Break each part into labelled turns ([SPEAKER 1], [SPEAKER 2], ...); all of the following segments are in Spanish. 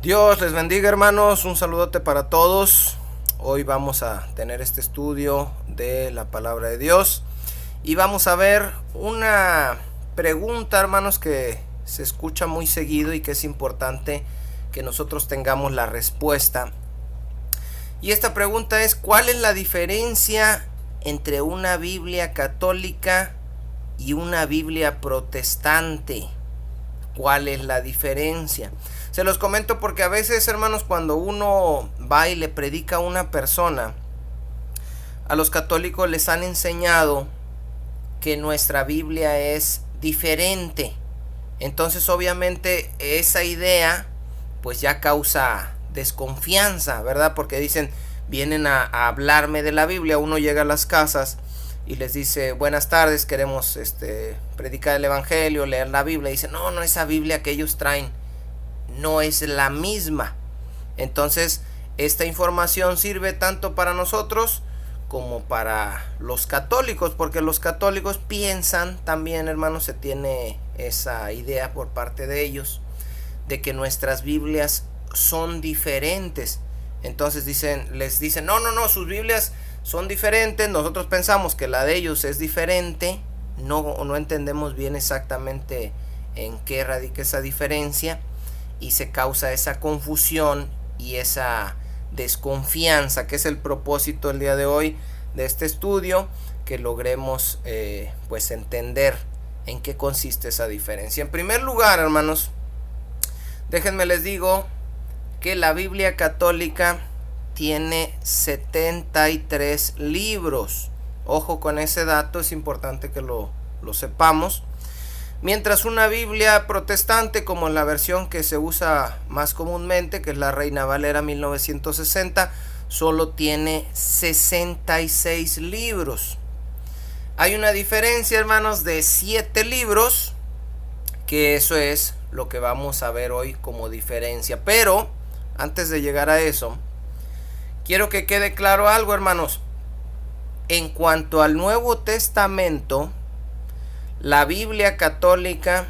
[SPEAKER 1] Dios les bendiga, hermanos, un saludote para todos. Hoy vamos a tener este estudio de la palabra de Dios y vamos a ver una pregunta, hermanos, que se escucha muy seguido y que es importante que nosotros tengamos la respuesta. Y esta pregunta es: ¿cuál es la diferencia entre una Biblia católica y una Biblia protestante? ¿Cuál es la diferencia? Se los comento porque a veces, hermanos, cuando uno va y le predica a una persona, a los católicos les han enseñado que nuestra Biblia es diferente. Entonces, obviamente, esa idea pues ya causa desconfianza, ¿verdad? Porque dicen, vienen a hablarme de la Biblia. Uno llega a las casas y les dice: buenas tardes, queremos predicar el evangelio, leer la Biblia. Y dicen: no, esa Biblia que ellos traen no es la misma. Entonces, esta información sirve tanto para nosotros como para los católicos, porque los católicos piensan también, hermanos, se tiene esa idea por parte de ellos de que nuestras Biblias son diferentes. Entonces les dicen, no, sus Biblias son diferentes, nosotros pensamos que la de ellos es diferente. No entendemos bien exactamente en qué radica esa diferencia y se causa esa confusión y esa desconfianza, que es el propósito el día de hoy de este estudio, que logremos pues entender en qué consiste esa diferencia. En primer lugar, hermanos, déjenme les digo que la Biblia católica tiene 73 libros. Ojo con ese dato, es importante que lo sepamos. Mientras una Biblia protestante, como la versión que se usa más comúnmente, que es la Reina Valera 1960, solo tiene 66 libros. Hay una diferencia, hermanos, de 7 libros, que eso es lo que vamos a ver hoy como diferencia. Pero antes de llegar a eso, quiero que quede claro algo, hermanos. En cuanto al Nuevo Testamento, la Biblia católica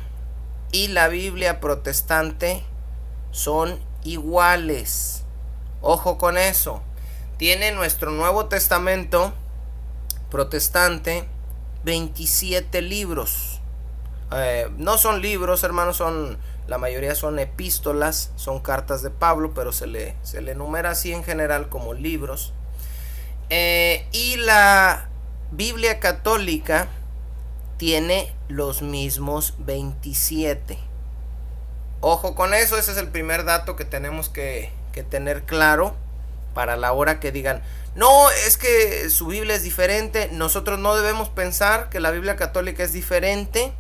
[SPEAKER 1] y la Biblia protestante son iguales. Ojo con eso. Tiene nuestro Nuevo Testamento protestante 27 libros. No son libros, hermanos, la mayoría son epístolas, son cartas de Pablo, pero se le enumera así en general como libros. Y la Biblia católica tiene los mismos 27. Ojo con eso, ese es el primer dato que tenemos que tener claro para la hora que digan, no, es que su Biblia es diferente. Nosotros no debemos pensar que la Biblia católica es diferente,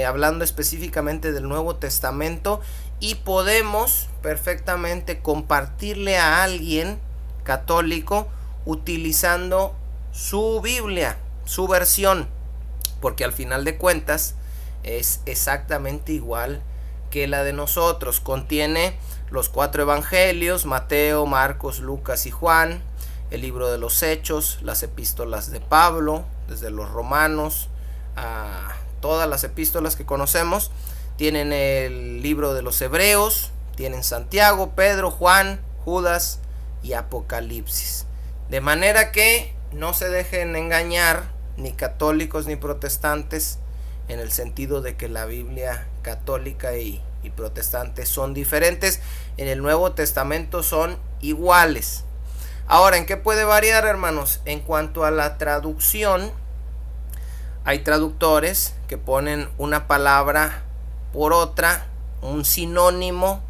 [SPEAKER 1] hablando específicamente del Nuevo Testamento, y podemos perfectamente compartirle a alguien católico utilizando su Biblia, su versión, porque al final de cuentas es exactamente igual que la de nosotros. Contiene los 4 evangelios: Mateo, Marcos, Lucas y Juan, el libro de los Hechos, las epístolas de Pablo, desde los Romanos a todas las epístolas que conocemos. Tienen el libro de los Hebreos, tienen Santiago, Pedro, Juan, Judas y Apocalipsis. De manera que no se dejen engañar, ni católicos ni protestantes, en el sentido de que la Biblia católica y protestante son diferentes. En el Nuevo Testamento son iguales. Ahora, ¿en qué puede variar, hermanos? En cuanto a la traducción, hay traductores que ponen una palabra por otra, un sinónimo,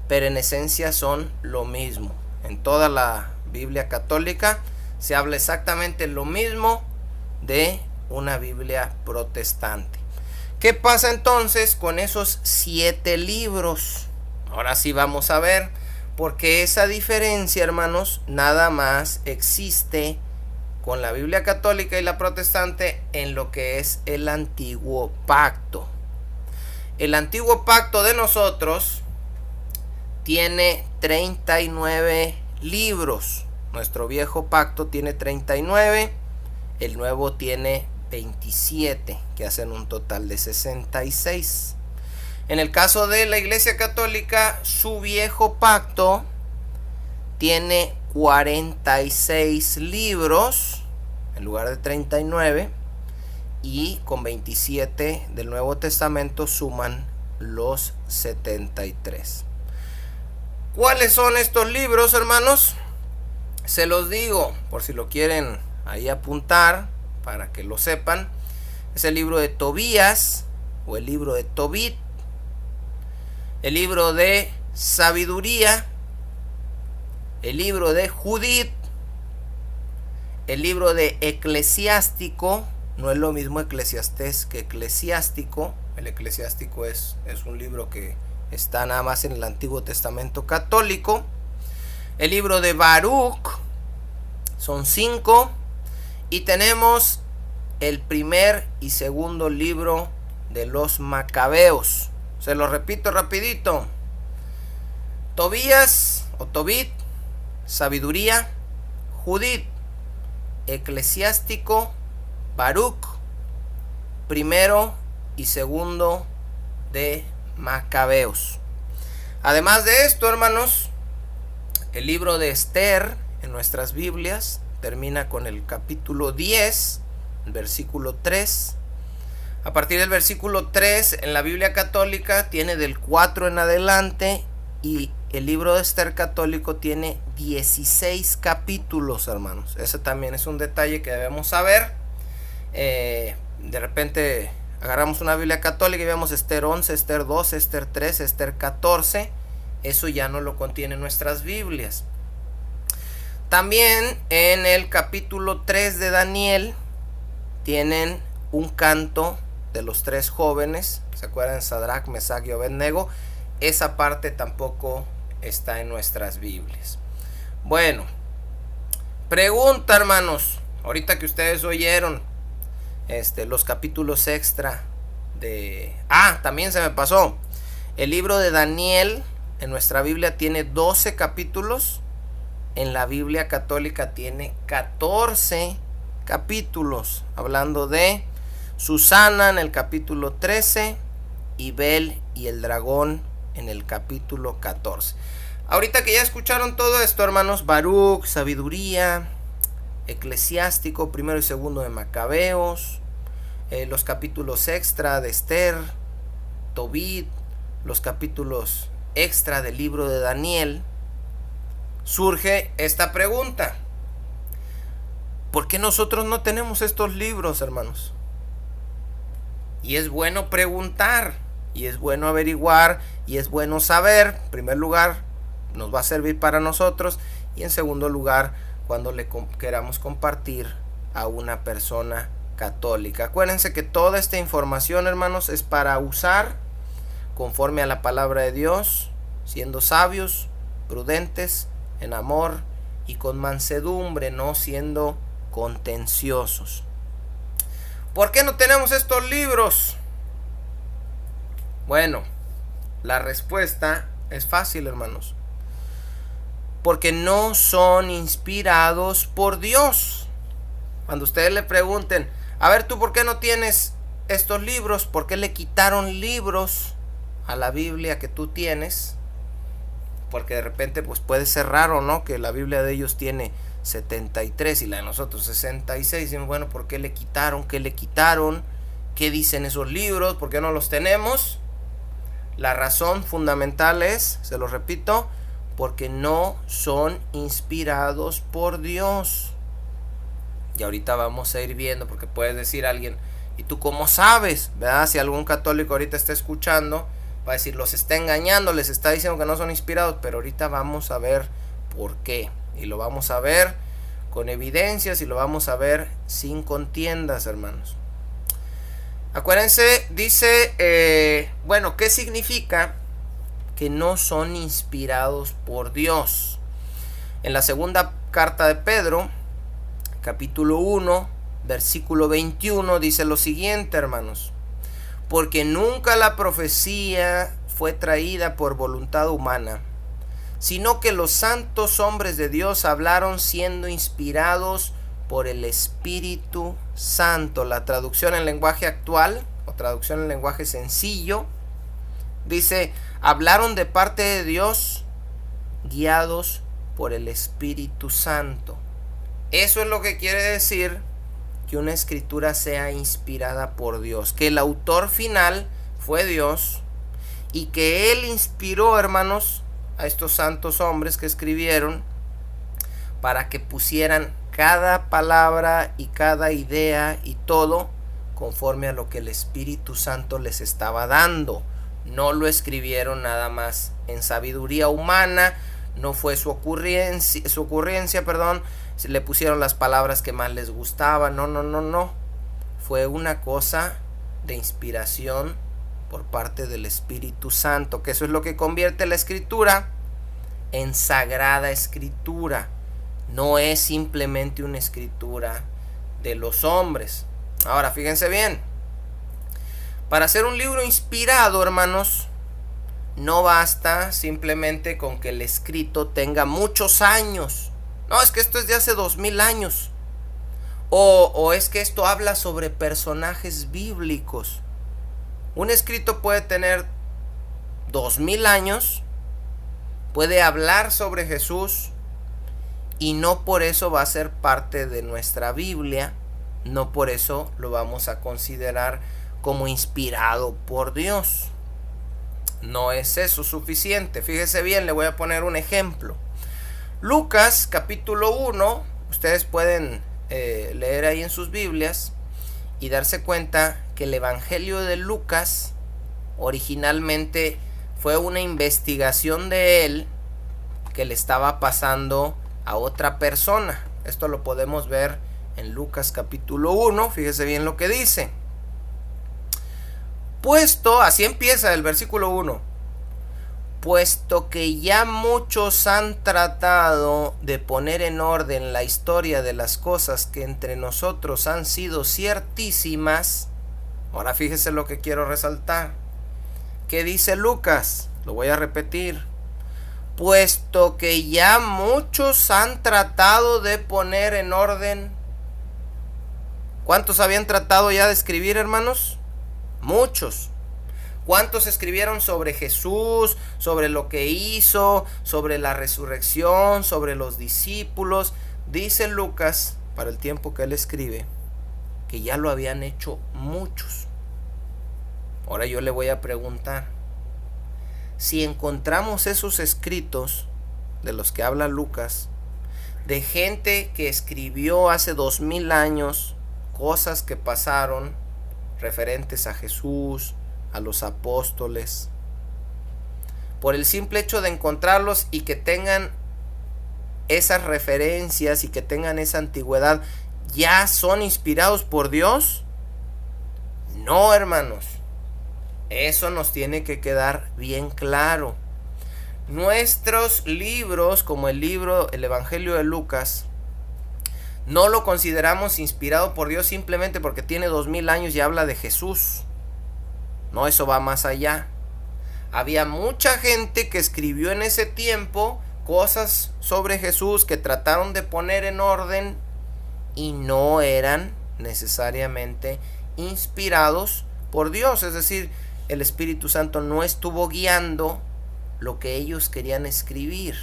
[SPEAKER 1] pero en esencia son lo mismo. En toda la Biblia católica se habla exactamente lo mismo de una Biblia protestante. ¿Qué pasa entonces con esos 7 libros? Ahora sí vamos a ver, porque esa diferencia, hermanos, nada más existe con la Biblia católica y la protestante en lo que es el Antiguo Pacto. El Antiguo Pacto de nosotros tiene 39 libros. Nuestro Viejo Pacto tiene 39, el Nuevo tiene 27, que hacen un total de 66. En el caso de la Iglesia Católica, su viejo pacto tiene 46 libros en lugar de 39, y con 27 del Nuevo Testamento suman los 73. ¿Cuáles son estos libros, hermanos? Se los digo por si lo quieren ahí apuntar para que lo sepan. Es el libro de Tobías o el libro de Tobit, el libro de Sabiduría, el libro de Judith, el libro de Eclesiástico. No es lo mismo Eclesiastés que Eclesiástico. El Eclesiástico es un libro que está nada más en el Antiguo Testamento católico. El libro de Baruch, son 5. Y tenemos el primer y segundo libro de los Macabeos. Se lo repito rapidito: Tobías o Tobit, Sabiduría, Judith, Eclesiástico, Baruch, primero y segundo de Macabeos. Además de esto, hermanos, el libro de Esther en nuestras Biblias termina con el capítulo 10, el versículo 3. A partir del versículo 3 en la Biblia católica tiene del 4 en adelante, y el libro de Esther católico tiene 16 capítulos, hermanos. Ese también es un detalle que debemos saber. De repente agarramos una Biblia católica y vemos Esther 11, Esther 12, Esther 13, Esther 14. Eso ya no lo contienen nuestras Biblias. También en el capítulo 3 de Daniel tienen un canto de los 3 jóvenes. ¿Se acuerdan? Sadrach, Mesach y Abednego. Esa parte tampoco está en nuestras Biblias. Bueno, pregunta, hermanos. Ahorita que ustedes oyeron los capítulos extra de... también se me pasó. El libro de Daniel en nuestra Biblia tiene 12 capítulos. En la Biblia católica tiene 14 capítulos. Hablando de Susana en el capítulo 13 y Bel y el dragón en el capítulo 14. Ahorita que ya escucharon todo esto, hermanos, Baruch, Sabiduría, Eclesiástico, primero y segundo de Macabeos, los capítulos extra de Esther, Tobit, los capítulos extra del libro de Daniel, surge esta pregunta: ¿por qué nosotros no tenemos estos libros, hermanos? Y es bueno preguntar, y es bueno averiguar, y es bueno saber. En primer lugar, nos va a servir para nosotros, y en segundo lugar, cuando le queramos compartir a una persona católica. Acuérdense que toda esta información, hermanos, es para usar conforme a la palabra de Dios, siendo sabios, prudentes, en amor y con mansedumbre, no siendo contenciosos. ¿Por qué no tenemos estos libros? Bueno, la respuesta es fácil, hermanos. Porque no son inspirados por Dios. Cuando ustedes le pregunten: a ver, ¿tú por qué no tienes estos libros? ¿Por qué le quitaron libros a la Biblia que tú tienes? Porque de repente pues puede ser raro, ¿no? Que la Biblia de ellos tiene 73 y la de nosotros 66. Y bueno, ¿por qué le quitaron? ¿Qué le quitaron? ¿Qué dicen esos libros? ¿Por qué no los tenemos? La razón fundamental es, se lo repito, porque no son inspirados por Dios. Y ahorita vamos a ir viendo, porque puedes decir a alguien: ¿y tú cómo sabes? ¿Verdad? Si algún católico ahorita está escuchando, va a decir: los está engañando, les está diciendo que no son inspirados. Pero ahorita vamos a ver por qué. Y lo vamos a ver con evidencias, y lo vamos a ver sin contiendas, hermanos. Acuérdense, dice, bueno, ¿qué significa que no son inspirados por Dios? En la segunda carta de Pedro, capítulo 1, versículo 21, dice lo siguiente, hermanos: porque nunca la profecía fue traída por voluntad humana, sino que los santos hombres de Dios hablaron siendo inspirados por el Espíritu Santo. La traducción en lenguaje actual, o traducción en lenguaje sencillo, Dice, hablaron de parte de Dios, guiados por el Espíritu Santo. Eso es lo que quiere decir que una escritura sea inspirada por Dios, que el autor final fue Dios y que Él inspiró, hermanos, a estos santos hombres que escribieron para que pusieran cada palabra y cada idea y todo conforme a lo que el Espíritu Santo les estaba dando. No lo escribieron nada más en sabiduría humana, no fue su ocurrencia, se le pusieron las palabras que más les gustaban, no. Fue una cosa de inspiración por parte del Espíritu Santo, que eso es lo que convierte la Escritura en sagrada Escritura. No es simplemente una escritura de los hombres. Ahora, fíjense bien. Para hacer un libro inspirado, hermanos, no basta simplemente con que el escrito tenga muchos años. No, es que esto es de hace 2000 años. O es que esto habla sobre personajes bíblicos. Un escrito puede tener 2000 años, puede hablar sobre Jesús, y no por eso va a ser parte de nuestra Biblia, no por eso lo vamos a considerar como inspirado por Dios. No es eso suficiente. Fíjese bien, le voy a poner un ejemplo. Lucas capítulo 1, ustedes pueden leer ahí en sus Biblias y darse cuenta que el Evangelio de Lucas originalmente fue una investigación de él que le estaba pasando a otra persona. Esto lo podemos ver en Lucas capítulo 1. Fíjese bien lo que dice. Así empieza el versículo 1. Puesto que ya muchos han tratado de poner en orden la historia de las cosas que entre nosotros han sido ciertísimas. Ahora fíjese lo que quiero resaltar. ¿Qué dice Lucas? Lo voy a repetir. Puesto que ya muchos han tratado de poner en orden. ¿Cuántos habían tratado ya de escribir, hermanos? Muchos. ¿Cuántos escribieron sobre Jesús, sobre lo que hizo, sobre la resurrección, sobre los discípulos? Dice Lucas, para el tiempo que él escribe, que ya lo habían hecho muchos. Ahora yo le voy a preguntar, si encontramos esos escritos de los que habla Lucas, de gente que escribió hace 2000 años cosas que pasaron referentes a Jesús, a los apóstoles, por el simple hecho de encontrarlos y que tengan esas referencias y que tengan esa antigüedad, ¿ya son inspirados por Dios? No, hermanos. Eso nos tiene que quedar bien claro. Nuestros libros, como el Evangelio de Lucas, no lo consideramos inspirado por Dios simplemente porque tiene 2000 años y habla de Jesús. No, eso va más allá. Había mucha gente que escribió en ese tiempo cosas sobre Jesús que trataron de poner en orden y no eran necesariamente inspirados por Dios. Es decir, el Espíritu Santo no estuvo guiando lo que ellos querían escribir.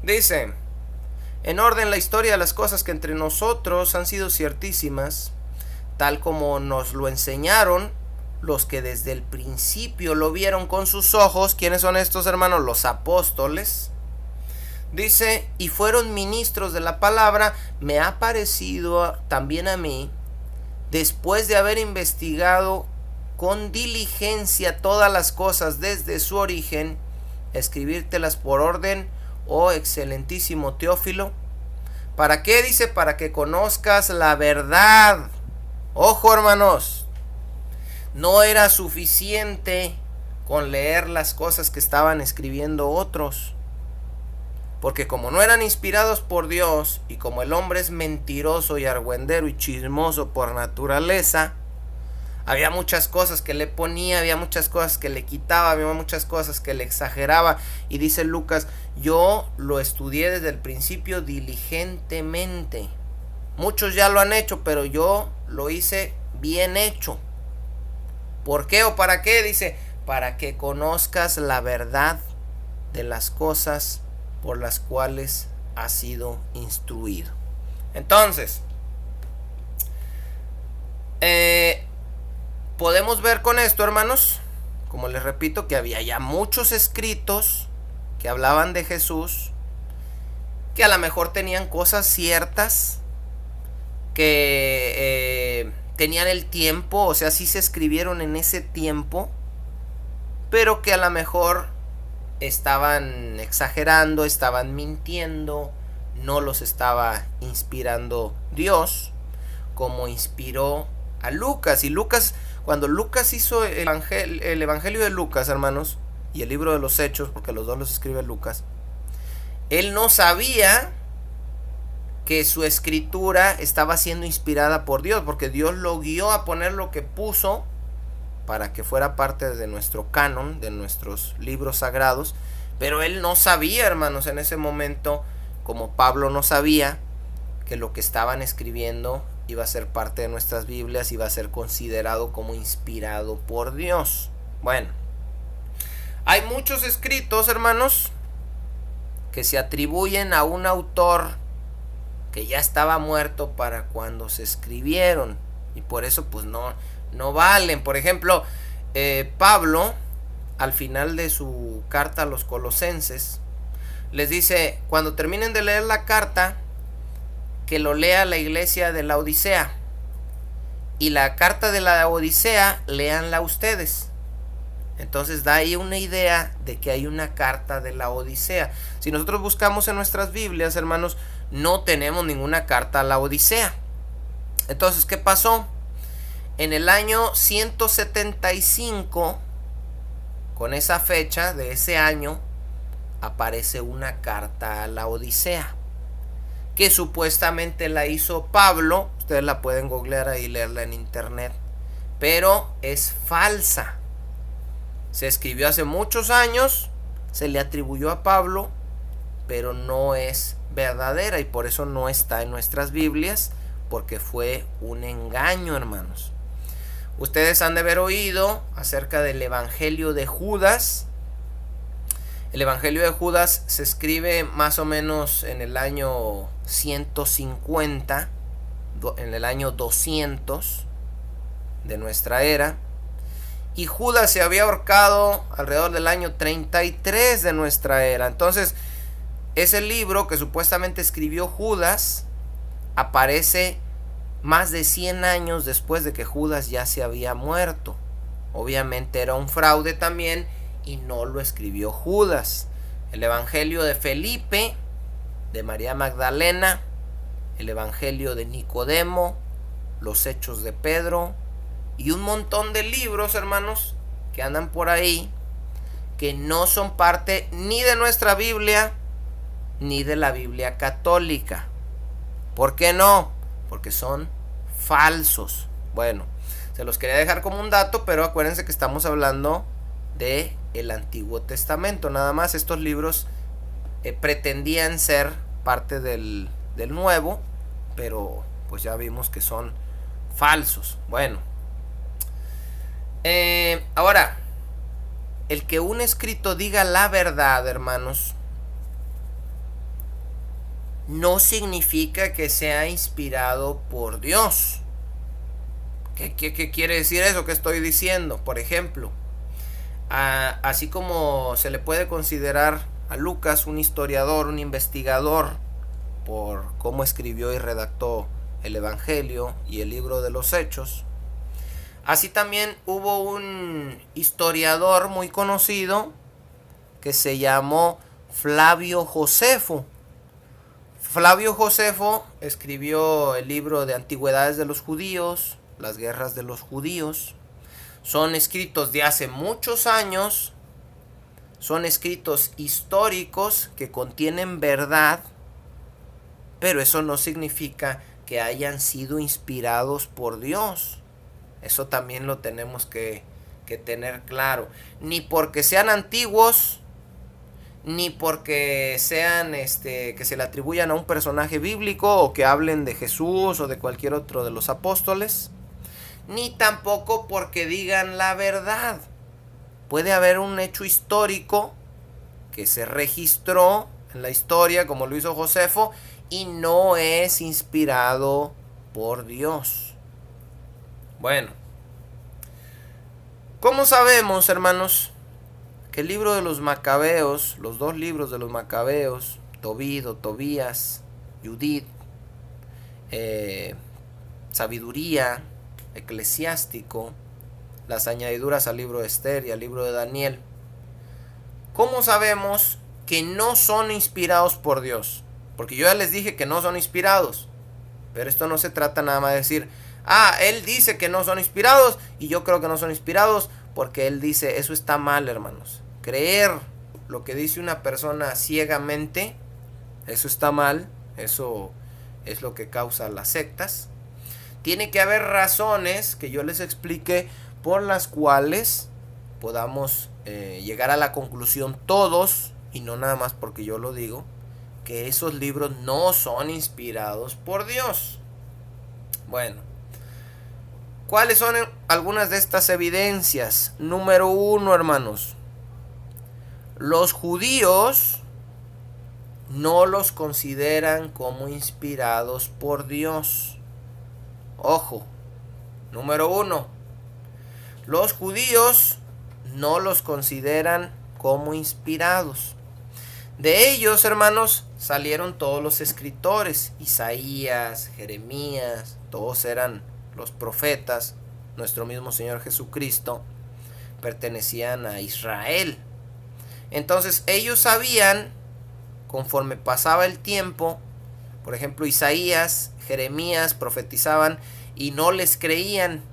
[SPEAKER 1] Dice, en orden la historia de las cosas que entre nosotros han sido ciertísimas, tal como nos lo enseñaron los que desde el principio lo vieron con sus ojos. ¿Quiénes son estos, hermanos? Los apóstoles. Dice, y fueron ministros de la palabra. Me ha parecido también a mí, después de haber investigado con diligencia todas las cosas desde su origen, escribírtelas por orden, oh excelentísimo Teófilo. ¿Para qué? Dice, para que conozcas la verdad. Ojo, hermanos, no era suficiente con leer las cosas que estaban escribiendo otros, porque como no eran inspirados por Dios y como el hombre es mentiroso y argüendero y chismoso por naturaleza, había muchas cosas que le ponía, había muchas cosas que le quitaba, había muchas cosas que le exageraba. Y dice Lucas, yo lo estudié desde el principio diligentemente. Muchos ya lo han hecho, pero yo lo hice bien hecho. ¿Por qué o para qué? Dice, para que conozcas la verdad de las cosas por las cuales has sido instruido. Entonces, podemos ver con esto, hermanos, como les repito, que había ya muchos escritos que hablaban de Jesús, que a lo mejor tenían cosas ciertas, que tenían el tiempo, o sea, sí se escribieron en ese tiempo, pero que a lo mejor estaban exagerando, estaban mintiendo, no los estaba inspirando Dios, como inspiró a Lucas. Y Lucas, cuando Lucas hizo el Evangelio de Lucas, hermanos, y el libro de los Hechos, porque los dos los escribe Lucas, él no sabía que su escritura estaba siendo inspirada por Dios, porque Dios lo guió a poner lo que puso para que fuera parte de nuestro canon, de nuestros libros sagrados, pero él no sabía, hermanos, en ese momento, como Pablo no sabía, que lo que estaban escribiendo iba a ser parte de nuestras Biblias, iba a ser considerado como inspirado por Dios. Bueno, hay muchos escritos, hermanos, que se atribuyen a un autor que ya estaba muerto para cuando se escribieron, y por eso pues no valen. Por ejemplo, Pablo, al final de su carta a los Colosenses, les dice, cuando terminen de leer la carta, que lo lea la iglesia de la Odisea, y la carta de la Odisea léanla ustedes. Entonces da ahí una idea de que hay una carta de la Odisea. Si nosotros buscamos en nuestras Biblias, hermanos, no tenemos ninguna carta a la Odisea. Entonces, ¿qué pasó? En el año 175, con esa fecha de ese año, aparece una carta a la Odisea, que supuestamente la hizo Pablo. Ustedes la pueden googlear ahí y leerla en internet, pero es falsa. Se escribió hace muchos años, se le atribuyó a Pablo, pero no es verdadera, y por eso no está en nuestras Biblias, porque fue un engaño, hermanos. Ustedes han de haber oído acerca del Evangelio de Judas. El Evangelio de Judas se escribe más o menos en el año 150, en el año 200 de nuestra era. Y Judas se había ahorcado alrededor del año 33 de nuestra era. Entonces, ese libro que supuestamente escribió Judas aparece más de 100 años después de que Judas ya se había muerto. Obviamente era un fraude también y no lo escribió Judas. El Evangelio de Felipe, de María Magdalena, el Evangelio de Nicodemo, los Hechos de Pedro y un montón de libros, hermanos, que andan por ahí, que no son parte ni de nuestra Biblia ni de la Biblia católica. ¿Por qué no? Porque son falsos. Bueno, se los quería dejar como un dato, pero acuérdense que estamos hablando de el Antiguo Testamento. Nada más estos libros pretendían ser parte del Nuevo, pero pues ya vimos que son falsos. Bueno, ahora, el que un escrito diga la verdad, hermanos, no significa que sea inspirado por Dios. ¿Qué quiere decir eso que estoy diciendo? Por ejemplo, así como se le puede considerar a Lucas un historiador, un investigador, por cómo escribió y redactó el Evangelio y el libro de los Hechos, así también hubo un historiador muy conocido que se llamó Flavio Josefo. Flavio Josefo escribió el libro de Antigüedades de los Judíos, las guerras de los judíos. Son escritos de hace muchos años, son escritos históricos que contienen verdad, pero eso no significa que hayan sido inspirados por Dios. Eso también lo tenemos que tener claro. Ni porque sean antiguos, ni porque sean que se le atribuyan a un personaje bíblico o que hablen de Jesús o de cualquier otro de los apóstoles, ni tampoco porque digan la verdad. Puede haber un hecho histórico que se registró en la historia, como lo hizo Josefo, y no es inspirado por Dios. Bueno, ¿cómo sabemos, hermanos, que el libro de los Macabeos, los dos libros de los Macabeos, Tobit o Tobías, Judith, Sabiduría, Eclesiástico, las añadiduras al libro de Esther y al libro de Daniel, cómo sabemos que no son inspirados por Dios? Porque yo ya les dije que no son inspirados, pero esto no se trata nada más de decir, él dice que no son inspirados y yo creo que no son inspirados, porque él dice, eso está mal, hermanos. Creer lo que dice una persona ciegamente, eso está mal, eso es lo que causa las sectas. Tiene que haber razones que yo les explique por las cuales podamos llegar a la conclusión todos, y no nada más porque yo lo digo, que esos libros no son inspirados por Dios. Bueno, ¿cuáles son algunas de estas evidencias? Número 1, hermanos. Los judíos no los consideran como inspirados por Dios. Ojo, número 1. Los judíos no los consideran como inspirados. De ellos, hermanos, salieron todos los escritores. Isaías, Jeremías, todos eran los profetas. Nuestro mismo Señor Jesucristo pertenecían a Israel. Entonces ellos sabían, conforme pasaba el tiempo, por ejemplo Isaías, Jeremías profetizaban y no les creían.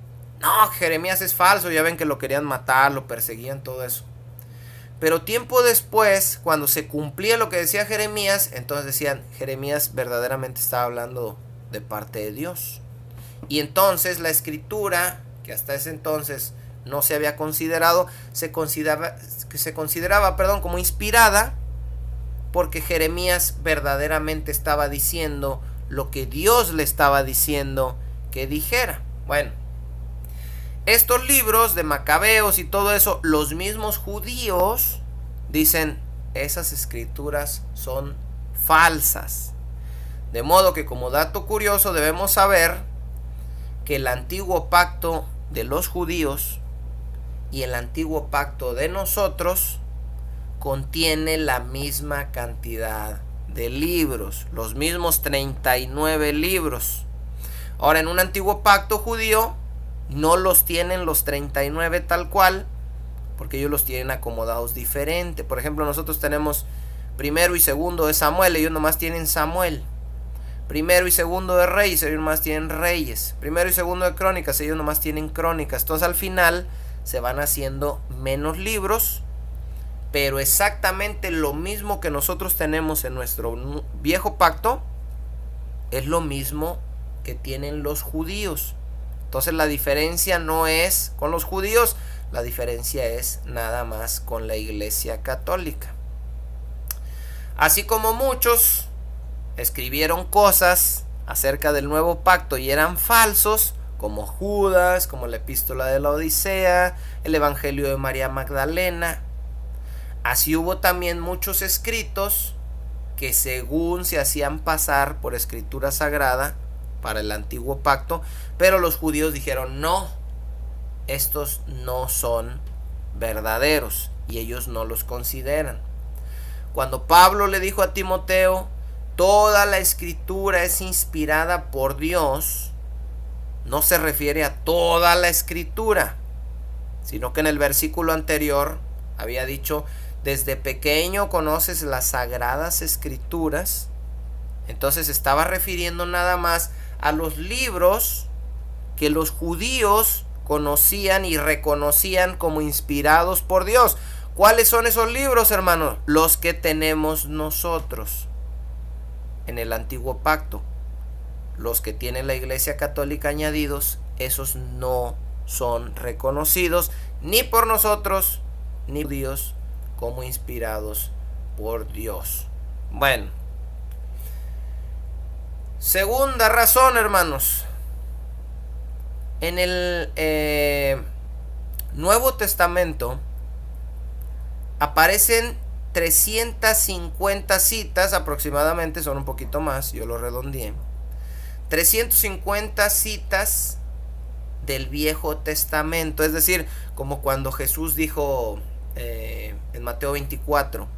[SPEAKER 1] No, Jeremías es falso, ya ven que lo querían matar, lo perseguían, todo eso. Pero tiempo después, cuando se cumplía lo que decía Jeremías, entonces decían, Jeremías verdaderamente estaba hablando de parte de Dios. Y entonces la escritura, que hasta ese entonces no se había considerado, se consideraba como inspirada, porque Jeremías verdaderamente estaba diciendo lo que Dios le estaba diciendo que dijera. Bueno, estos libros de Macabeos y todo eso, los mismos judíos dicen, esas escrituras son falsas. De modo que, como dato curioso, debemos saber que el antiguo pacto de los judíos y el antiguo pacto de nosotros contiene la misma cantidad de libros, los mismos 39 libros. Ahora, en un antiguo pacto judío no los tienen los 39 tal cual, porque ellos los tienen acomodados diferente. Por ejemplo, nosotros tenemos primero y segundo de Samuel, ellos nomás tienen Samuel. Primero y segundo de Reyes, ellos nomás tienen Reyes. Primero y segundo de Crónicas, ellos nomás tienen Crónicas. Entonces al final se van haciendo menos libros, pero exactamente lo mismo que nosotros tenemos en nuestro viejo pacto es lo mismo que tienen los judíos. Entonces la diferencia no es con los judíos, la diferencia es nada más con la Iglesia Católica. Así como muchos escribieron cosas acerca del nuevo pacto y eran falsos, como Judas, como la Epístola de la Odisea, el Evangelio de María Magdalena. Así hubo también muchos escritos que según se hacían pasar por escritura sagrada para el antiguo pacto, pero los judíos dijeron no, estos no son verdaderos y ellos no los consideran. Cuando Pablo le dijo a Timoteo, toda la escritura es inspirada por Dios, no se refiere a toda la escritura, sino que en el versículo anterior había dicho, desde pequeño conoces las sagradas escrituras. Entonces estaba refiriendo nada más a los libros que los judíos conocían y reconocían como inspirados por Dios. ¿Cuáles son esos libros, hermanos? Los que tenemos nosotros en el antiguo pacto. Los que tiene la Iglesia Católica añadidos, esos no son reconocidos ni por nosotros ni por Dios como inspirados por Dios. Bueno, segunda razón, hermanos. En el Nuevo Testamento aparecen 350 citas aproximadamente, son un poquito más, yo lo redondeé. 350 citas del Viejo Testamento, es decir, como cuando Jesús dijo en Mateo 24,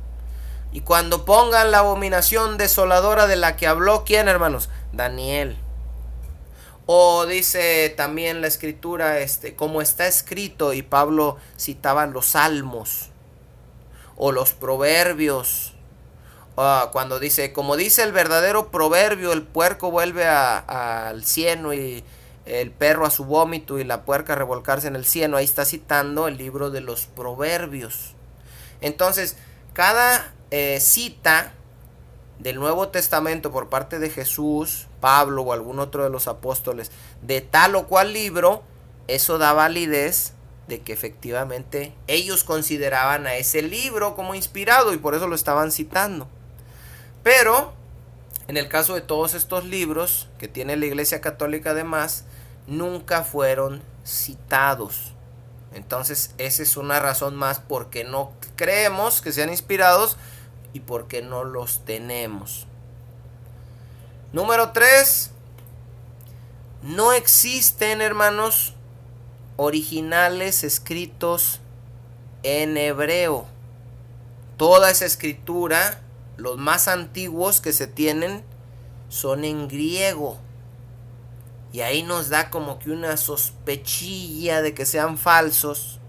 [SPEAKER 1] y cuando pongan la abominación desoladora de la que habló, ¿quién, hermanos? Daniel. O dice también la escritura, como está escrito, y Pablo citaba los salmos o los proverbios. Cuando dice, como dice el verdadero proverbio, el puerco vuelve al cieno y el perro a su vómito y la puerca a revolcarse en el cieno. Ahí está citando el libro de los proverbios. Entonces, cada cita del Nuevo Testamento por parte de Jesús, Pablo o algún otro de los apóstoles de tal o cual libro, eso da validez de que efectivamente ellos consideraban a ese libro como inspirado y por eso lo estaban citando. Pero en el caso de todos estos libros que tiene la Iglesia Católica además, nunca fueron citados. Entonces esa es una razón más porque no creemos que sean inspirados y porque no los tenemos. Número 3. No existen, hermanos, originales escritos en hebreo. Toda esa escritura, los más antiguos que se tienen, son en griego. Y ahí nos da como que una sospechilla de que sean falsos.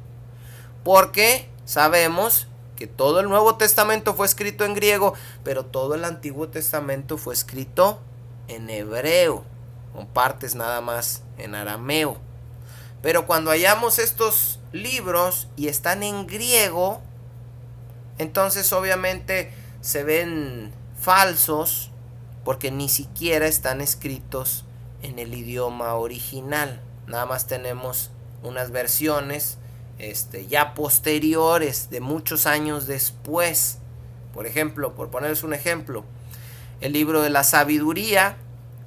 [SPEAKER 1] Porque sabemos que todo el Nuevo Testamento fue escrito en griego, pero todo el Antiguo Testamento fue escrito en hebreo, con partes nada más en arameo. Pero cuando hallamos estos libros y están en griego, entonces obviamente se ven falsos porque ni siquiera están escritos en el idioma original. Nada más tenemos unas versiones ya posteriores, de muchos años después. Por ejemplo, por ponerles un ejemplo, el libro de la sabiduría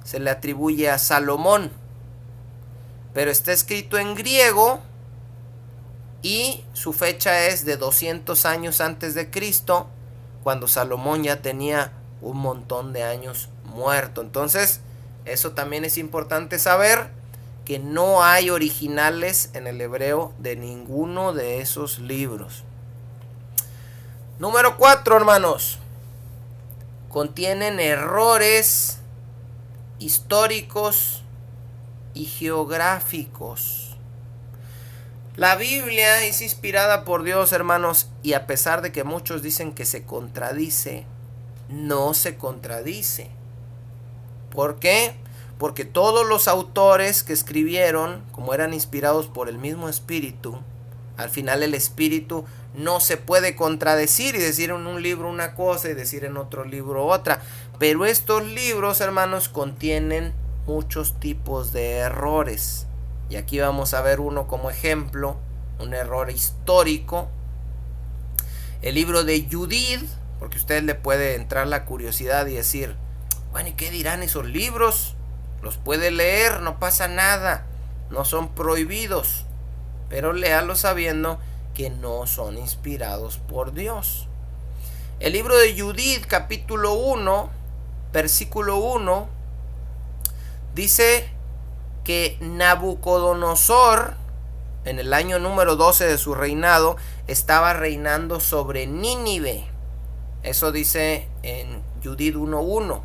[SPEAKER 1] se le atribuye a Salomón, pero está escrito en griego y su fecha es de 200 años antes de Cristo, cuando Salomón ya tenía un montón de años muerto. Entonces, eso también es importante saber, que no hay originales en el hebreo de ninguno de esos libros. Número 4, hermanos. Contienen errores históricos y geográficos. La Biblia es inspirada por Dios, hermanos, y a pesar de que muchos dicen que se contradice, no se contradice. ¿Por qué? Porque todos los autores que escribieron, como eran inspirados por el mismo Espíritu, al final el Espíritu no se puede contradecir y decir en un libro una cosa y decir en otro libro otra. Pero estos libros, hermanos, contienen muchos tipos de errores. Y aquí vamos a ver uno como ejemplo, un error histórico. El libro de Judith, porque usted le puede entrar la curiosidad y decir, bueno, ¿y qué dirán esos libros? Los puede leer, no pasa nada, no son prohibidos, pero léalos sabiendo que no son inspirados por Dios. El libro de Judith, capítulo 1, versículo 1, dice que Nabucodonosor, en el año número 12 de su reinado, estaba reinando sobre Nínive. Eso dice en Judith 1:1.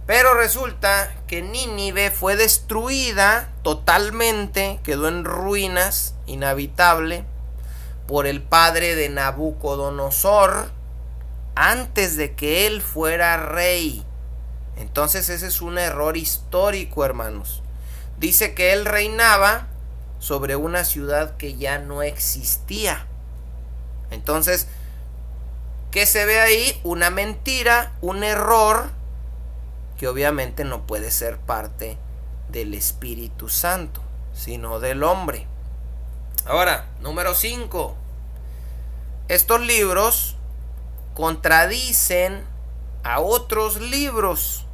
[SPEAKER 1] Pero resulta que Nínive fue destruida totalmente, quedó en ruinas, inhabitable, por el padre de Nabucodonosor, antes de que él fuera rey. Entonces ese es un error histórico, hermanos. Dice que él reinaba sobre una ciudad que ya no existía. Entonces, ¿qué se ve ahí? Una mentira, un error, que obviamente no puede ser parte del Espíritu Santo, sino del hombre. Ahora, número 5. Estos libros contradicen a otros libros.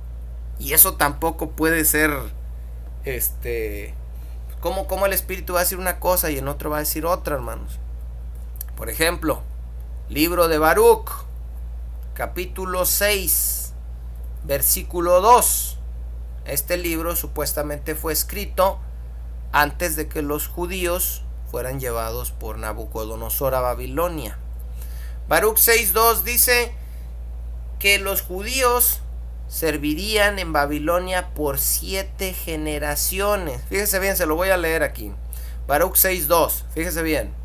[SPEAKER 1] Y eso tampoco puede ser, ¿cómo el Espíritu va a decir una cosa y en otro va a decir otra, hermanos? Por ejemplo, Libro de Baruc, capítulo 6, versículo 2. Este libro supuestamente fue escrito antes de que los judíos fueran llevados por Nabucodonosor a Babilonia. Baruc 6:2 dice que los judíos servirían en Babilonia por 7 generaciones. Fíjese bien, se lo voy a leer aquí. Baruc 6:2, fíjese bien.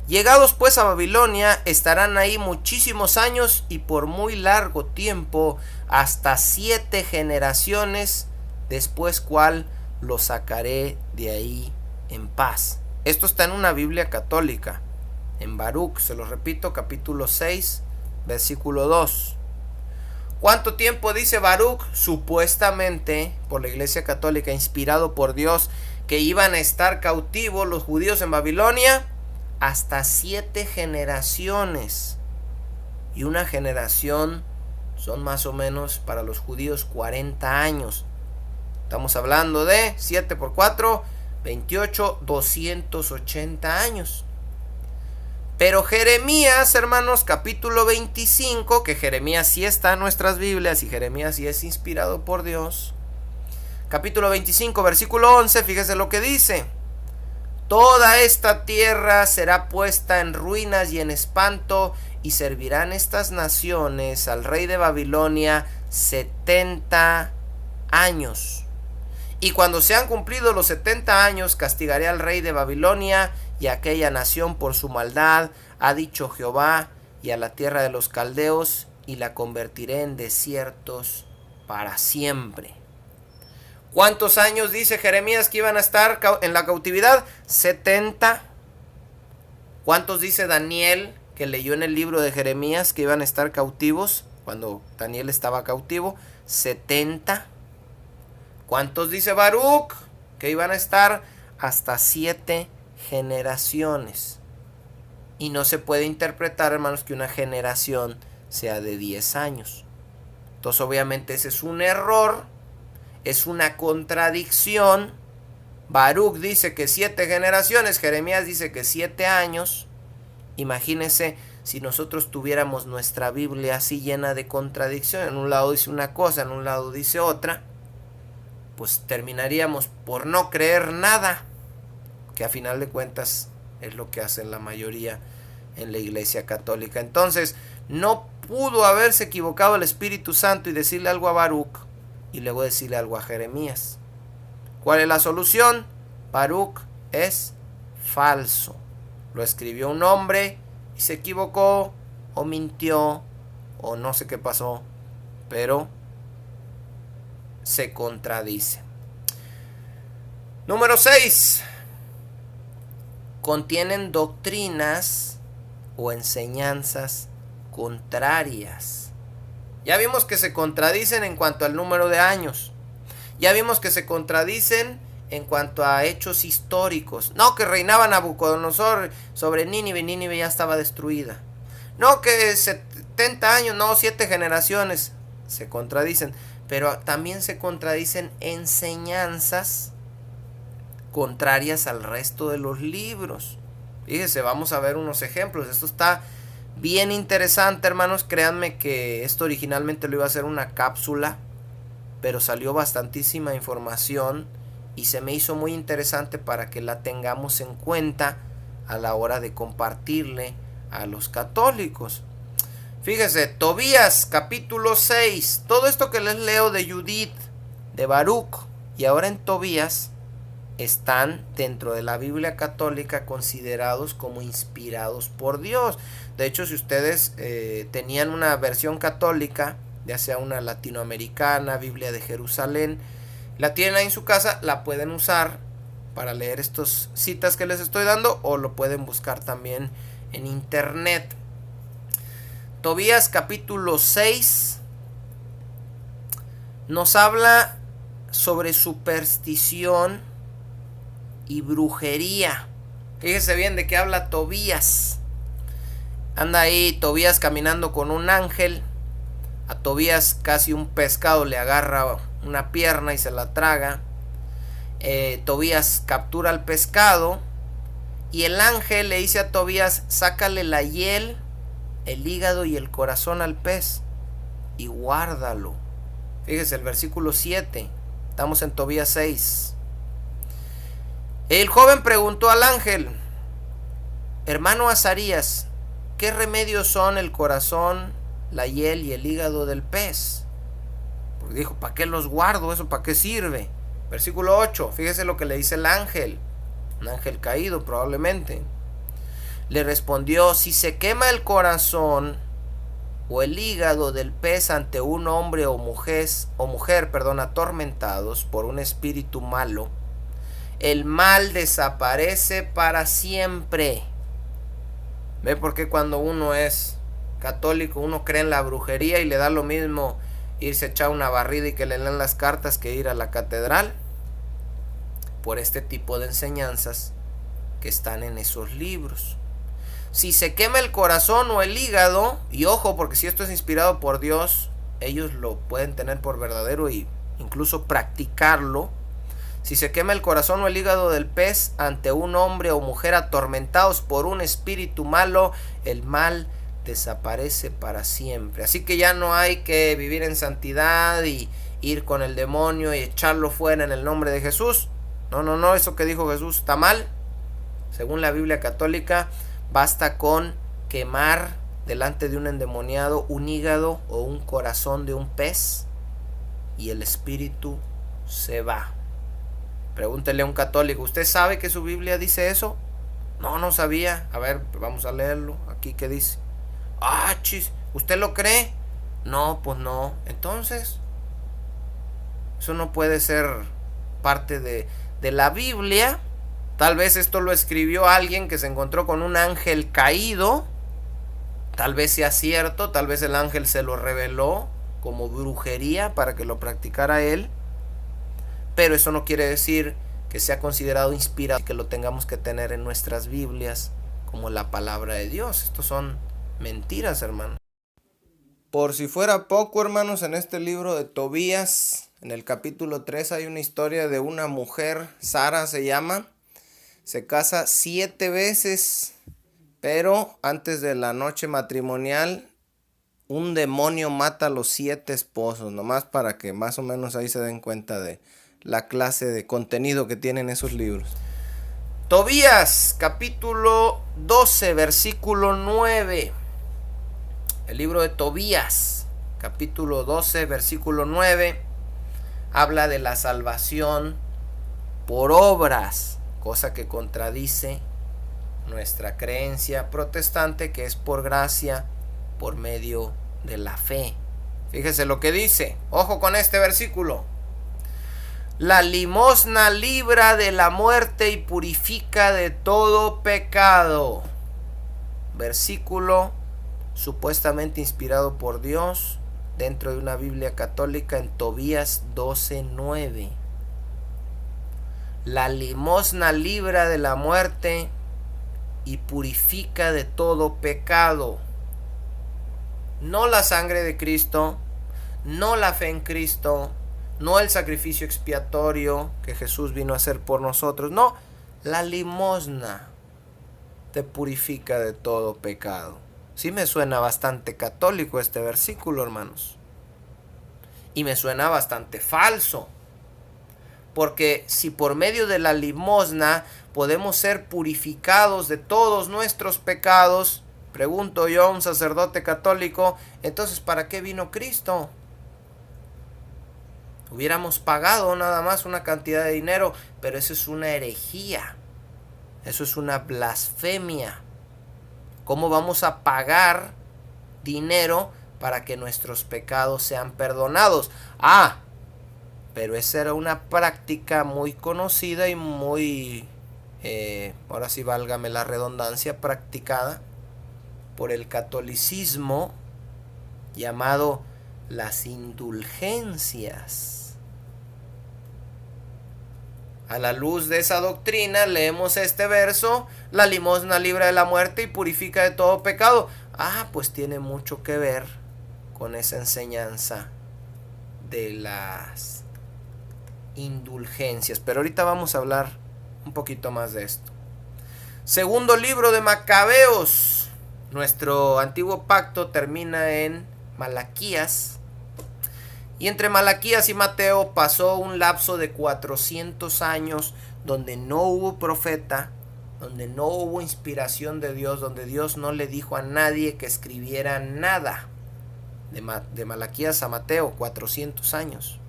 [SPEAKER 1] Llegados pues a Babilonia, estarán ahí muchísimos años y por muy largo tiempo, hasta 7 generaciones, después cual los sacaré de ahí en paz. Esto está en una Biblia católica, en Baruc, se lo repito, capítulo 6, versículo 2. ¿Cuánto tiempo dice Baruc? Supuestamente, por la Iglesia Católica, inspirado por Dios, que iban a estar cautivos los judíos en Babilonia hasta 7 generaciones. Y una generación son más o menos para los judíos 40 años. Estamos hablando de 7 por 4, 28, 280 años. Pero Jeremías, hermanos, capítulo 25, que Jeremías sí está en nuestras Biblias y Jeremías sí es inspirado por Dios. Capítulo 25, versículo 11, fíjese lo que dice. Toda esta tierra será puesta en ruinas y en espanto, y servirán estas naciones al rey de Babilonia 70 años. Y cuando sean cumplidos los 70 años, castigaré al rey de Babilonia y a aquella nación por su maldad, ha dicho Jehová, y a la tierra de los caldeos, y la convertiré en desiertos para siempre. ¿Cuántos años dice Jeremías que iban a estar en la cautividad? 70. ¿Cuántos dice Daniel, que leyó en el libro de Jeremías, que iban a estar cautivos cuando Daniel estaba cautivo? 70. ¿Cuántos dice Baruc que iban a estar? Hasta 7 generaciones. Y no se puede interpretar, hermanos, que una generación sea de 10 años. Entonces, obviamente, ese es un error. Es una contradicción. Baruc dice que 7 generaciones, Jeremías dice que 7 años. Imagínense si nosotros tuviéramos nuestra Biblia así llena de contradicción. En un lado dice una cosa, en un lado dice otra. Pues terminaríamos por no creer nada, que a final de cuentas es lo que hacen la mayoría en la Iglesia Católica. Entonces, no pudo haberse equivocado el Espíritu Santo y decirle algo a Baruc y luego decirle algo a Jeremías. ¿Cuál es la solución? Baruc es falso. Lo escribió un hombre y se equivocó o mintió o no sé qué pasó, pero se contradice. Número 6. Contienen doctrinas o enseñanzas contrarias. Ya vimos que se contradicen en cuanto al número de años. Ya vimos que se contradicen en cuanto a hechos históricos. No, que reinaba Nabucodonosor sobre Nínive. Nínive ya estaba destruida. No, que 70 años, no, 7 generaciones. Se contradicen. Pero también se contradicen enseñanzas contrarias al resto de los libros. Fíjese, vamos a ver unos ejemplos. Esto está bien interesante, hermanos. Créanme que esto originalmente lo iba a hacer una cápsula, pero salió bastantísima información y se me hizo muy interesante para que la tengamos en cuenta a la hora de compartirle a los católicos. Fíjese, Tobías capítulo 6, todo esto que les leo de Judith, de Baruc y ahora en Tobías están dentro de la Biblia católica considerados como inspirados por Dios. De hecho, si ustedes tenían una versión católica, ya sea una latinoamericana, Biblia de Jerusalén, la tienen ahí en su casa, la pueden usar para leer estas citas que les estoy dando o lo pueden buscar también en internet. Tobías capítulo 6 nos habla sobre superstición y brujería. Fíjese bien de qué habla Tobías. Anda ahí Tobías caminando con un ángel. A Tobías casi un pescado le agarra una pierna y se la traga. Tobías captura al pescado y el ángel le dice a Tobías: sácale la hiel el hígado y el corazón al pez y guárdalo. Fíjese el versículo 7. Estamos en Tobías 6. El joven preguntó al ángel: hermano Azarías, ¿qué remedios son el corazón, la hiel y el hígado del pez? Porque dijo, ¿para qué los guardo? ¿Eso para qué sirve? Versículo 8. Fíjese lo que le dice el ángel. Un ángel caído probablemente. Le respondió: si se quema el corazón o el hígado del pez ante un hombre o mujer, atormentados por un espíritu malo, el mal desaparece para siempre. ¿Ve por qué cuando uno es católico uno cree en la brujería y le da lo mismo irse a echar una barrida y que le lean las cartas que ir a la catedral? Por este tipo de enseñanzas que están en esos libros. Si se quema el corazón o el hígado, y ojo, porque si esto es inspirado por Dios, ellos lo pueden tener por verdadero e incluso practicarlo. Si se quema el corazón o el hígado del pez ante un hombre o mujer atormentados por un espíritu malo, el mal desaparece para siempre. Así que ya no hay que vivir en santidad y ir con el demonio y echarlo fuera en el nombre de Jesús. No, eso que dijo Jesús está mal. Según la Biblia católica, basta con quemar delante de un endemoniado un hígado o un corazón de un pez y el espíritu se va. Pregúntele a un católico, ¿usted sabe que su Biblia dice eso? No sabía. A ver, vamos a leerlo. Aquí, ¿qué dice? Ah, chis, ¿usted lo cree? No, pues no. Entonces, eso no puede ser parte de la Biblia. Tal vez esto lo escribió alguien que se encontró con un ángel caído. Tal vez sea cierto, tal vez el ángel se lo reveló como brujería para que lo practicara él. Pero eso no quiere decir que sea considerado inspirado y que lo tengamos que tener en nuestras Biblias como la palabra de Dios. Estos son mentiras, hermanos. Por si fuera poco, hermanos, en este libro de Tobías, en el capítulo 3 hay una historia de una mujer, Sara se llama. Se casa 7 veces, pero antes de la noche matrimonial, un demonio mata a los 7 esposos, nomás para que más o menos ahí se den cuenta de la clase de contenido que tienen esos libros. Tobías, capítulo 12, versículo 9. El libro de Tobías, capítulo 12, versículo 9, habla de la salvación por obras, cosa que contradice nuestra creencia protestante, que es por gracia, por medio de la fe. Fíjese lo que dice, ojo con este versículo. La limosna libra de la muerte y purifica de todo pecado. Versículo supuestamente inspirado por Dios dentro de una Biblia católica en Tobías 12:9. La limosna libra de la muerte y purifica de todo pecado. No la sangre de Cristo, no la fe en Cristo, no el sacrificio expiatorio que Jesús vino a hacer por nosotros. No, la limosna te purifica de todo pecado. Sí me suena bastante católico este versículo, hermanos. Y me suena bastante falso. Porque si por medio de la limosna podemos ser purificados de todos nuestros pecados, pregunto yo, un sacerdote católico, entonces ¿para qué vino Cristo? Hubiéramos pagado nada más una cantidad de dinero, pero eso es una herejía. Eso es una blasfemia. ¿Cómo vamos a pagar dinero para que nuestros pecados sean perdonados? Pero esa era una práctica muy conocida y muy, ahora sí válgame la redundancia, practicada por el catolicismo, llamado las indulgencias. A la luz de esa doctrina leemos este verso: la limosna libra de la muerte y purifica de todo pecado. Pues tiene mucho que ver con esa enseñanza de las indulgencias. Pero ahorita vamos a hablar un poquito más de esto. Segundo libro de Macabeos, Nuestro antiguo pacto termina en Malaquías. Y entre Malaquías y Mateo pasó un lapso de 400 años donde no hubo profeta, donde no hubo inspiración de Dios, donde Dios no le dijo a nadie que escribiera nada. De Malaquías a Mateo, 400 años.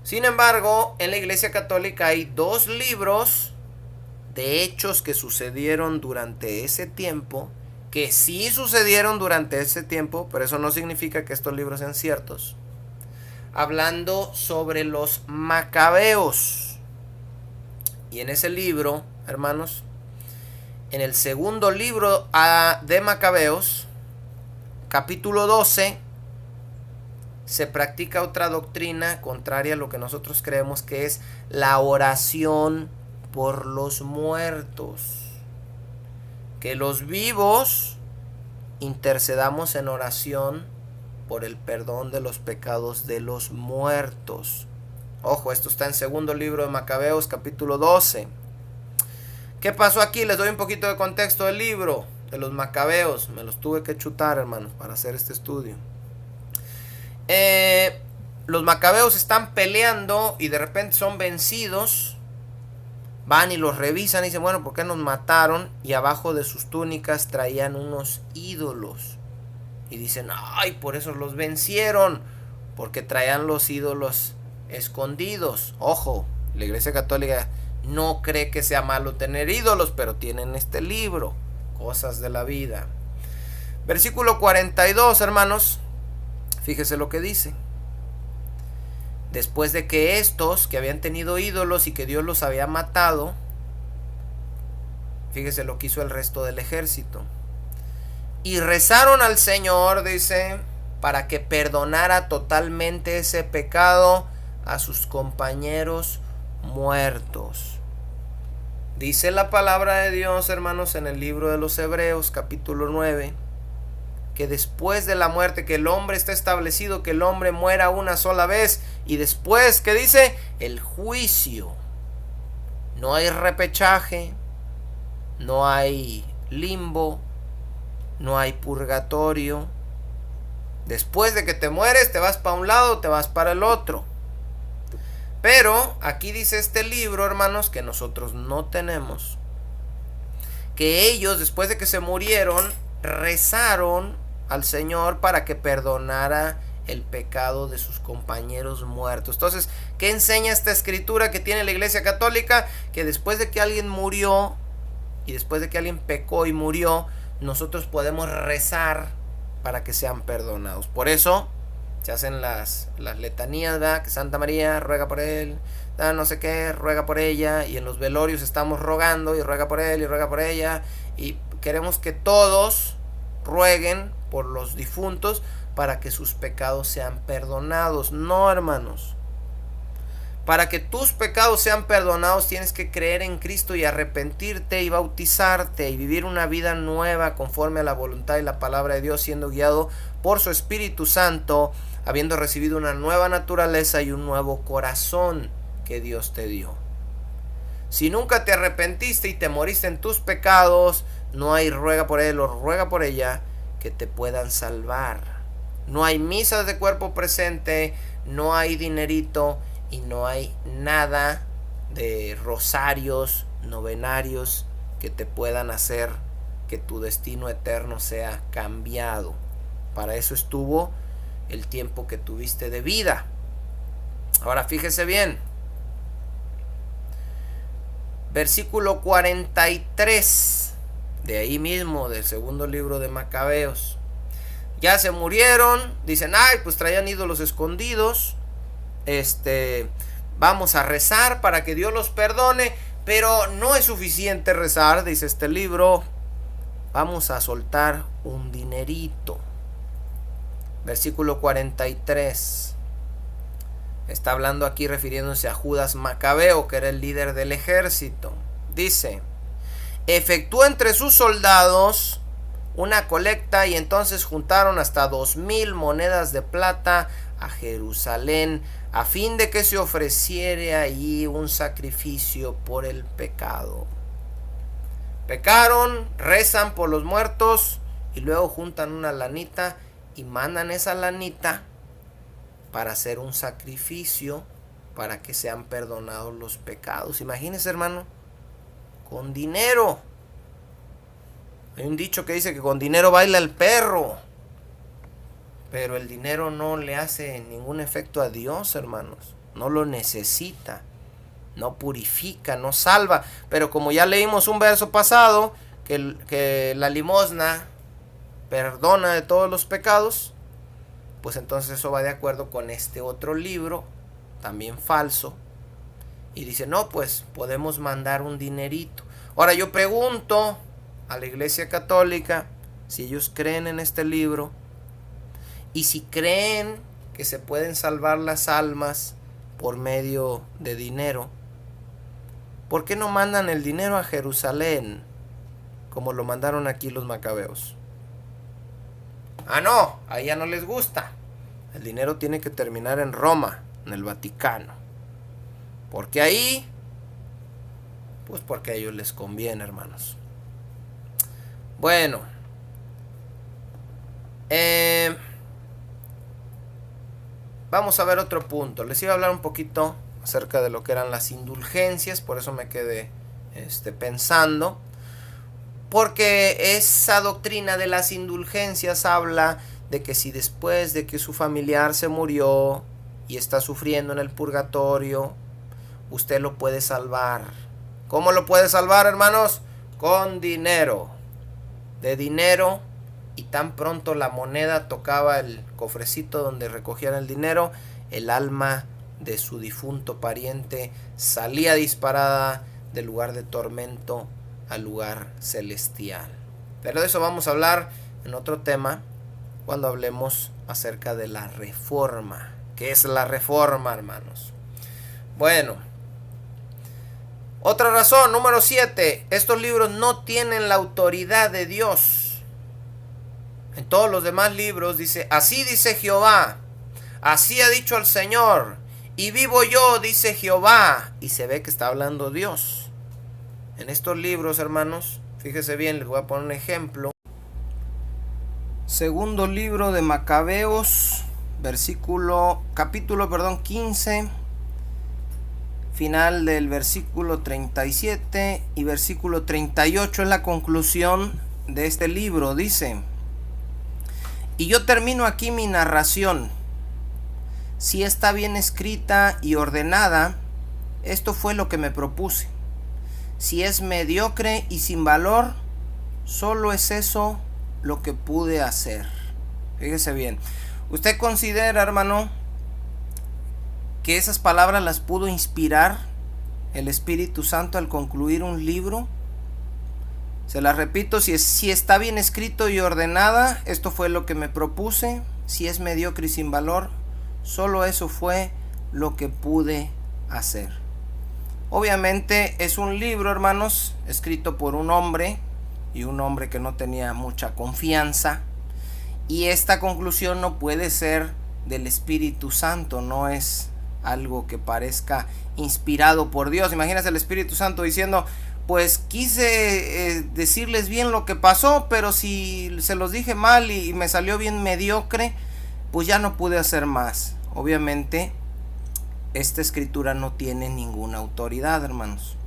[SPEAKER 1] Sin embargo, en la Iglesia Católica hay 2 libros de hechos que sucedieron durante ese tiempo, que sí sucedieron durante ese tiempo, pero eso no significa que estos libros sean ciertos. Hablando sobre los macabeos. Y en ese libro, hermanos, en el segundo libro de Macabeos, capítulo 12, se practica otra doctrina contraria a lo que nosotros creemos, que es la oración por los muertos. Que los vivos intercedamos en oración por el perdón de los pecados de los muertos. Ojo, esto está en segundo libro de Macabeos, capítulo 12. ¿Qué pasó aquí? Les doy un poquito de contexto del libro de los Macabeos. Me los tuve que chutar, hermanos, para hacer este estudio. Los Macabeos están peleando y de repente son vencidos. Van y los revisan y dicen, bueno, ¿por qué nos mataron? Y abajo de sus túnicas traían unos ídolos. Y dicen, ay, por eso los vencieron, porque traían los ídolos escondidos. Ojo, la Iglesia Católica no cree que sea malo tener ídolos, pero tienen este libro, Cosas de la Vida. Versículo 42, hermanos, fíjese lo que dice. Después de que estos que habían tenido ídolos y que Dios los había matado, fíjese lo que hizo el resto del ejército. Y rezaron al Señor, dice, para que perdonara totalmente ese pecado a sus compañeros muertos. Dice la palabra de Dios, hermanos, en el libro de los Hebreos, capítulo 9, que después de la muerte, que el hombre está establecido, que el hombre muera una sola vez, y después, ¿qué dice? El juicio. No hay repechaje, no hay limbo, no hay purgatorio. Después de que te mueres, te vas para un lado, te vas para el otro. Pero aquí dice este libro, hermanos, que nosotros no tenemos, que ellos, después de que se murieron, rezaron al Señor para que perdonara el pecado de sus compañeros muertos. Entonces, ¿qué enseña esta escritura que tiene la Iglesia Católica? Que después de que alguien murió y después de que alguien pecó y murió, nosotros podemos rezar para que sean perdonados. Por eso se hacen las letanías, ¿verdad? Que Santa María ruega por él, no sé qué, ruega por ella, y en los velorios estamos rogando y ruega por él y ruega por ella, y queremos que todos rueguen por los difuntos para que sus pecados sean perdonados. No, hermanos. Para que tus pecados sean perdonados tienes que creer en Cristo y arrepentirte y bautizarte y vivir una vida nueva conforme a la voluntad y la palabra de Dios, siendo guiado por su Espíritu Santo, habiendo recibido una nueva naturaleza y un nuevo corazón que Dios te dio. Si nunca te arrepentiste y te moriste en tus pecados, no hay ruega por él o ruega por ella que te puedan salvar. No hay misas de cuerpo presente, no hay dinerito y no hay nada de rosarios, novenarios que te puedan hacer que tu destino eterno sea cambiado. Para eso estuvo el tiempo que tuviste de vida. Ahora fíjese bien. Versículo 43. De ahí mismo, del segundo libro de Macabeos. Ya se murieron. Dicen, ay, pues traían ídolos escondidos. Vamos a rezar para que Dios los perdone. Pero no es suficiente rezar, dice este libro. Vamos a soltar un dinerito. Versículo 43. Está hablando aquí refiriéndose a Judas Macabeo, que era el líder del ejército. Dice: efectuó entre sus soldados una colecta y entonces juntaron hasta 2,000 monedas de plata a Jerusalén, a fin de que se ofreciere allí un sacrificio por el pecado. Pecaron, rezan por los muertos y luego juntan una lanita y mandan esa lanita para hacer un sacrificio para que sean perdonados los pecados. Imagínese, hermano, con dinero. Hay un dicho que dice que con dinero baila el perro, pero el dinero no le hace ningún efecto a Dios, hermanos. No lo necesita, no purifica, no salva. Pero como ya leímos un verso pasado, que la limosna perdona de todos los pecados, pues entonces eso va de acuerdo con este otro libro, también falso. Y dice, no, pues podemos mandar un dinerito. Ahora yo pregunto a la Iglesia Católica si ellos creen en este libro, y si creen que se pueden salvar las almas por medio de dinero, ¿por qué no mandan el dinero a Jerusalén como lo mandaron aquí los macabeos? Ah, no, a ella no les gusta. El dinero tiene que terminar en Roma, en el Vaticano. Porque ahí, pues porque a ellos les conviene, hermanos. Bueno, vamos a ver otro punto. Les iba a hablar un poquito acerca de lo que eran las indulgencias, por eso me quedé pensando. Porque esa doctrina de las indulgencias habla de que si después de que su familiar se murió y está sufriendo en el purgatorio, usted lo puede salvar. ¿Cómo lo puede salvar, hermanos? Con dinero. De dinero, y tan pronto la moneda tocaba el cofrecito donde recogían el dinero, el alma de su difunto pariente salía disparada del lugar de tormento al lugar celestial. Pero de eso vamos a hablar en otro tema cuando hablemos acerca de la reforma. ¿Qué es la reforma, hermanos? Bueno, otra razón, número 7. Estos libros no tienen la autoridad de Dios. En todos los demás libros dice, así dice Jehová, así ha dicho el Señor, y vivo yo, dice Jehová. Y se ve que está hablando Dios. En estos libros, hermanos, fíjese bien, les voy a poner un ejemplo. Segundo libro de Macabeos, capítulo 15, final del versículo 37 y versículo 38 es la conclusión de este libro. Dice, y yo termino aquí mi narración. Si está bien escrita y ordenada, esto fue lo que me propuse. Si es mediocre y sin valor, solo es eso lo que pude hacer. Fíjese bien. ¿Usted considera, hermano, que esas palabras las pudo inspirar el Espíritu Santo al concluir un libro? Se las repito, si está bien escrito y ordenada, esto fue lo que me propuse. Si es mediocre y sin valor, solo eso fue lo que pude hacer. Obviamente es un libro, hermanos, escrito por un hombre, y un hombre que no tenía mucha confianza, y esta conclusión no puede ser del Espíritu Santo, no es algo que parezca inspirado por Dios. Imagínate el Espíritu Santo diciendo, pues quise decirles bien lo que pasó, pero si se los dije mal y me salió bien mediocre, pues ya no pude hacer más. Obviamente esta escritura no tiene ninguna autoridad, hermanos.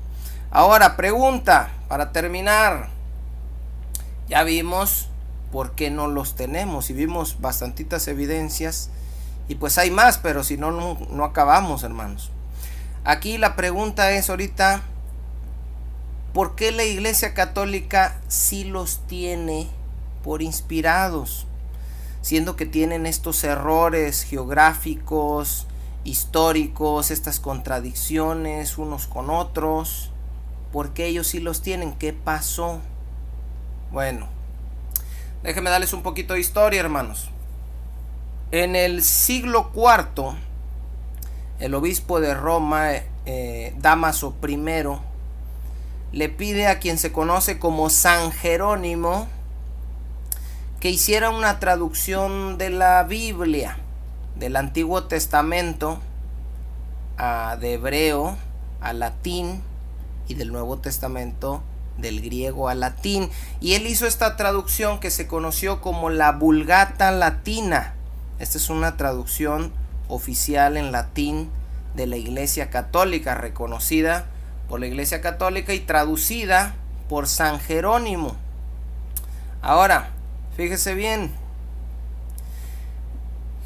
[SPEAKER 1] Ahora, pregunta, para terminar. Ya vimos por qué no los tenemos y vimos bastantitas evidencias. Y pues hay más, pero si no, no acabamos, hermanos. Aquí la pregunta es ahorita, ¿por qué la Iglesia Católica sí los tiene por inspirados? Siendo que tienen estos errores geográficos, históricos, estas contradicciones unos con otros. ¿Por qué ellos sí los tienen? ¿Qué pasó? Bueno, déjenme darles un poquito de historia, hermanos. En el siglo IV, el obispo de Roma, Dámaso I, le pide a quien se conoce como San Jerónimo que hiciera una traducción de la Biblia, del Antiguo Testamento de hebreo a latín y del Nuevo Testamento del griego al latín, y él hizo esta traducción que se conoció como la Vulgata Latina. Esta es una traducción oficial en latín de la Iglesia Católica, reconocida por la Iglesia Católica y traducida por San Jerónimo. Ahora, fíjese bien,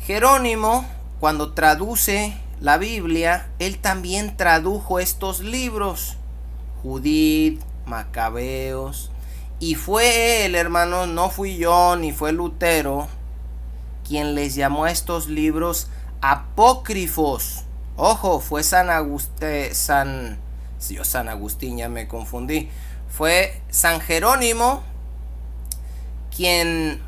[SPEAKER 1] Jerónimo, cuando traduce la Biblia, él también tradujo estos libros, Judith, Macabeos, y fue él, hermanos, no fui yo ni fue Lutero, quien les llamó a estos libros apócrifos. Ojo, fue San Agustín, ya me confundí. Fue San Jerónimo quien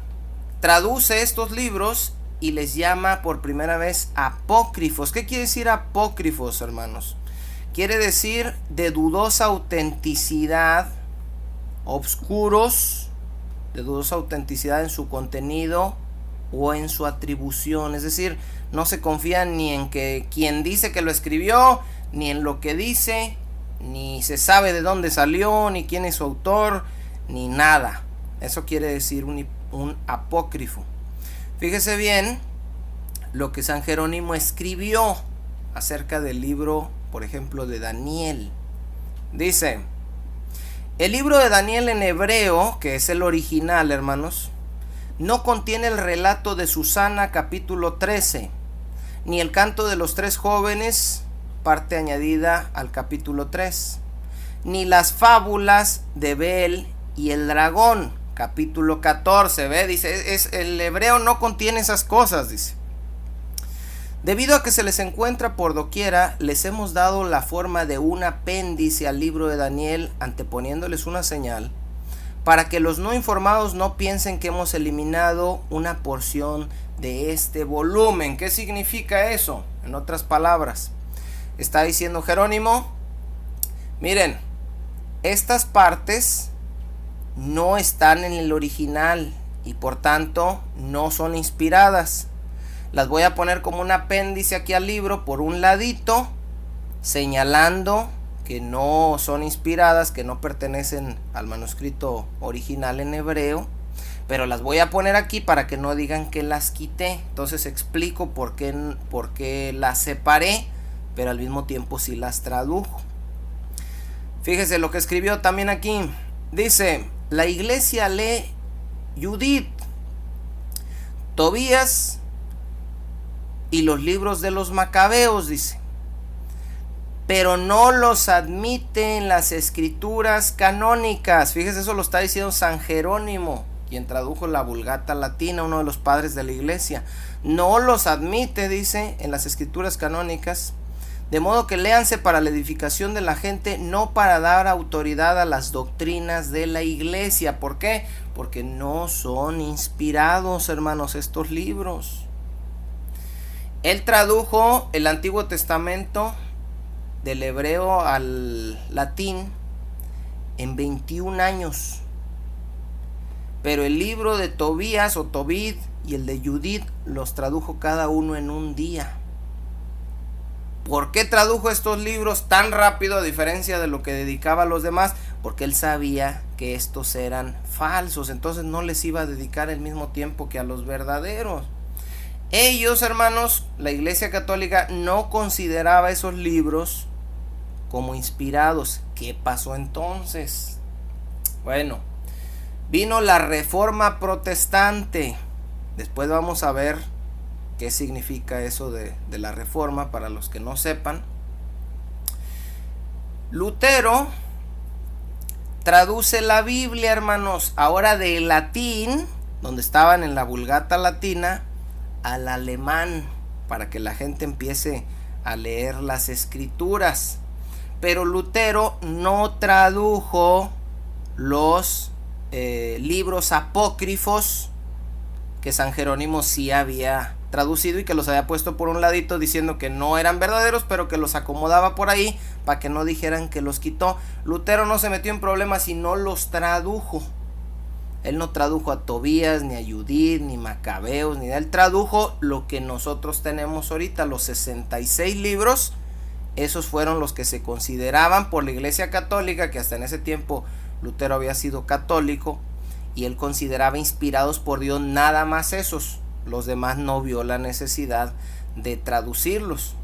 [SPEAKER 1] traduce estos libros y les llama por primera vez apócrifos. ¿Qué quiere decir apócrifos, hermanos? Quiere decir de dudosa autenticidad, obscuros, de dudosa autenticidad en su contenido o en su atribución. Es decir, no se confía ni en que quien dice que lo escribió, ni en lo que dice, ni se sabe de dónde salió, ni quién es su autor, ni nada. Eso quiere decir un apócrifo. Fíjese bien lo que San Jerónimo escribió acerca del libro, por ejemplo, de Daniel. Dice, el libro de Daniel en hebreo, que es el original, hermanos, no contiene el relato de Susana, capítulo 13, ni el canto de los 3 jóvenes, parte añadida al capítulo 3, ni las fábulas de Bel y el dragón, capítulo 14, ¿ve? Dice, el hebreo no contiene esas cosas, dice. Debido a que se les encuentra por doquiera, les hemos dado la forma de un apéndice al libro de Daniel, anteponiéndoles una señal, para que los no informados no piensen que hemos eliminado una porción de este volumen. ¿Qué significa eso? En otras palabras, está diciendo Jerónimo, miren, estas partes no están en el original y por tanto no son inspiradas. Las voy a poner como un apéndice aquí al libro por un ladito, señalando que no son inspiradas, que no pertenecen al manuscrito original en hebreo, pero las voy a poner aquí para que no digan que las quité. Entonces explico por qué las separé, pero al mismo tiempo sí las tradujo. Fíjese lo que escribió también aquí. Dice, la iglesia lee Judith, Tobías y los libros de los Macabeos, dice, pero no los admite en las escrituras canónicas. Fíjese, eso lo está diciendo San Jerónimo, quien tradujo la Vulgata Latina, uno de los padres de la iglesia. No los admite, dice, en las escrituras canónicas, de modo que léanse para la edificación de la gente, no para dar autoridad a las doctrinas de la iglesia. ¿Por qué? Porque no son inspirados, hermanos, estos libros. Él tradujo el Antiguo Testamento del hebreo al latín en 21 años. Pero el libro de Tobías o Tobit y el de Judith los tradujo cada uno en un día. ¿Por qué tradujo estos libros tan rápido a diferencia de lo que dedicaba a los demás? Porque él sabía que estos eran falsos, entonces no les iba a dedicar el mismo tiempo que a los verdaderos. Ellos, hermanos, la Iglesia Católica no consideraba esos libros como inspirados. ¿Qué pasó entonces? Bueno, vino la Reforma Protestante. Después vamos a ver qué significa eso de la Reforma para los que no sepan. Lutero traduce la Biblia, hermanos, ahora del latín, donde estaban en la Vulgata Latina, al alemán, para que la gente empiece a leer las escrituras. Pero Lutero no tradujo los libros apócrifos que San Jerónimo sí había traducido y que los había puesto por un ladito diciendo que no eran verdaderos, pero que los acomodaba por ahí para que no dijeran que los quitó. Lutero no se metió en problemas y no los tradujo. Él no tradujo a Tobías, ni a Judith, ni Macabeos, ni él tradujo lo que nosotros tenemos ahorita, los 66 libros. Esos fueron los que se consideraban por la Iglesia Católica, que hasta en ese tiempo Lutero había sido católico y él consideraba inspirados por Dios nada más esos. Los demás no vio la necesidad de traducirlos.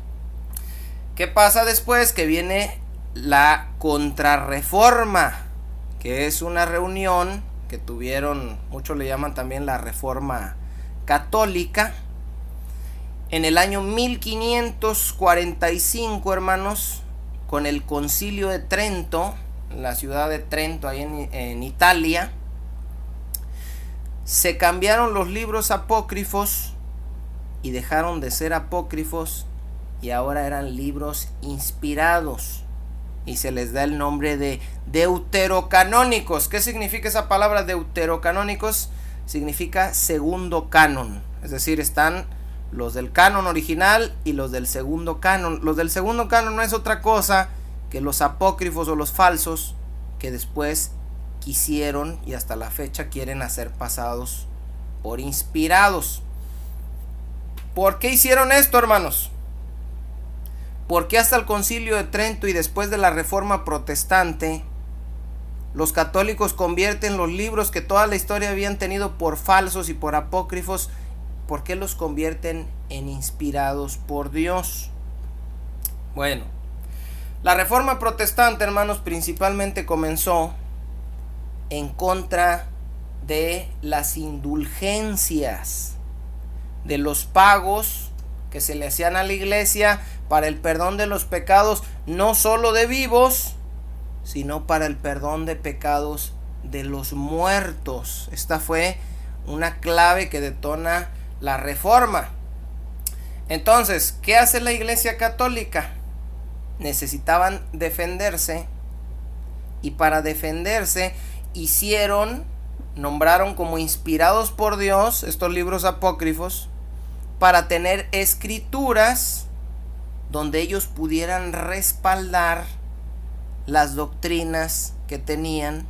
[SPEAKER 1] ¿Qué pasa después? Que viene la Contrarreforma, que es una reunión que tuvieron, muchos le llaman también la Reforma Católica, en el año 1545, hermanos, con el Concilio de Trento, en la ciudad de Trento, ahí en Italia. Se cambiaron los libros apócrifos y dejaron de ser apócrifos y ahora eran libros inspirados y se les da el nombre de deuterocanónicos. ¿Qué significa esa palabra deuterocanónicos? Significa segundo canon, es decir, están los del canon original y los del segundo canon. Los del segundo canon no es otra cosa que los apócrifos o los falsos que después quisieron y hasta la fecha quieren hacer pasados por inspirados. ¿Por qué hicieron esto, hermanos? Porque hasta el Concilio de Trento y después de la Reforma Protestante, los católicos convierten los libros que toda la historia habían tenido por falsos y por apócrifos, ¿por qué los convierten en inspirados por Dios? Bueno, la Reforma Protestante, hermanos, principalmente comenzó en contra de las indulgencias, de los pagos que se le hacían a la iglesia para el perdón de los pecados, no solo de vivos, sino para el perdón de pecados de los muertos. Esta fue una clave que detona la Reforma. Entonces, ¿qué hace la Iglesia Católica? Necesitaban defenderse y para defenderse nombraron como inspirados por Dios estos libros apócrifos para tener escrituras donde ellos pudieran respaldar las doctrinas que tenían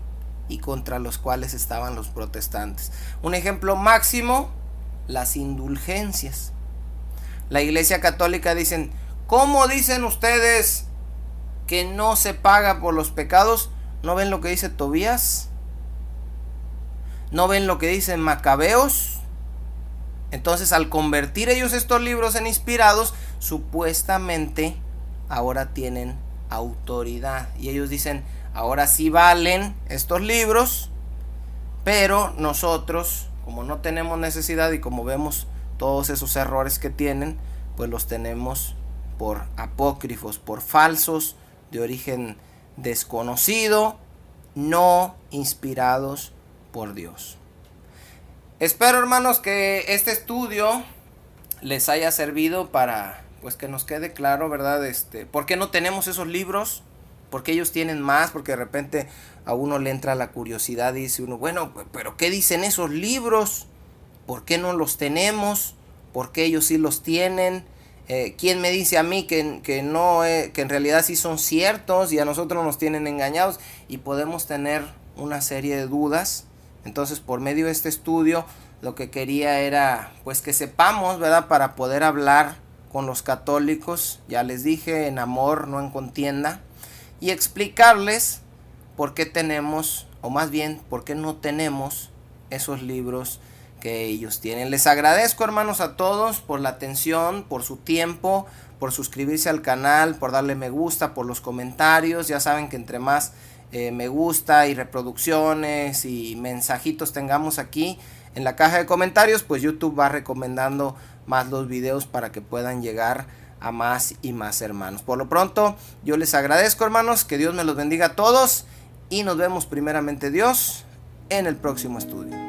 [SPEAKER 1] y contra los cuales estaban los protestantes. Un ejemplo máximo, las indulgencias. La Iglesia Católica dicen, ¿cómo dicen ustedes que no se paga por los pecados? ¿No ven lo que dice Tobías? ¿No ven lo que dicen Macabeos? Entonces, al convertir ellos estos libros en inspirados, supuestamente ahora tienen autoridad. Y ellos dicen, ahora sí valen estos libros, pero nosotros, como no tenemos necesidad y como vemos todos esos errores que tienen, pues los tenemos por apócrifos, por falsos, de origen desconocido, no inspirados por Dios. Espero, hermanos, que este estudio les haya servido para, pues, que nos quede claro, ¿verdad? ¿Por qué no tenemos esos libros? Porque ellos tienen más, porque de repente a uno le entra la curiosidad y dice uno, bueno, pero ¿qué dicen esos libros? ¿Por qué no los tenemos? ¿Por qué ellos sí los tienen? ¿Quién me dice a mí que en realidad sí son ciertos y a nosotros nos tienen engañados? Y podemos tener una serie de dudas. Entonces, por medio de este estudio, lo que quería era, pues, que sepamos, ¿verdad? Para poder hablar con los católicos, ya les dije, en amor, no en contienda, y explicarles por qué tenemos, o más bien, por qué no tenemos esos libros que ellos tienen. Les agradezco, hermanos, a todos por la atención, por su tiempo, por suscribirse al canal, por darle me gusta, por los comentarios. Ya saben que entre más me gusta y reproducciones y mensajitos tengamos aquí en la caja de comentarios, pues YouTube va recomendando más los videos para que puedan llegar a más y más hermanos. Por lo pronto, yo les agradezco, hermanos, que Dios me los bendiga a todos y nos vemos primeramente Dios en el próximo estudio.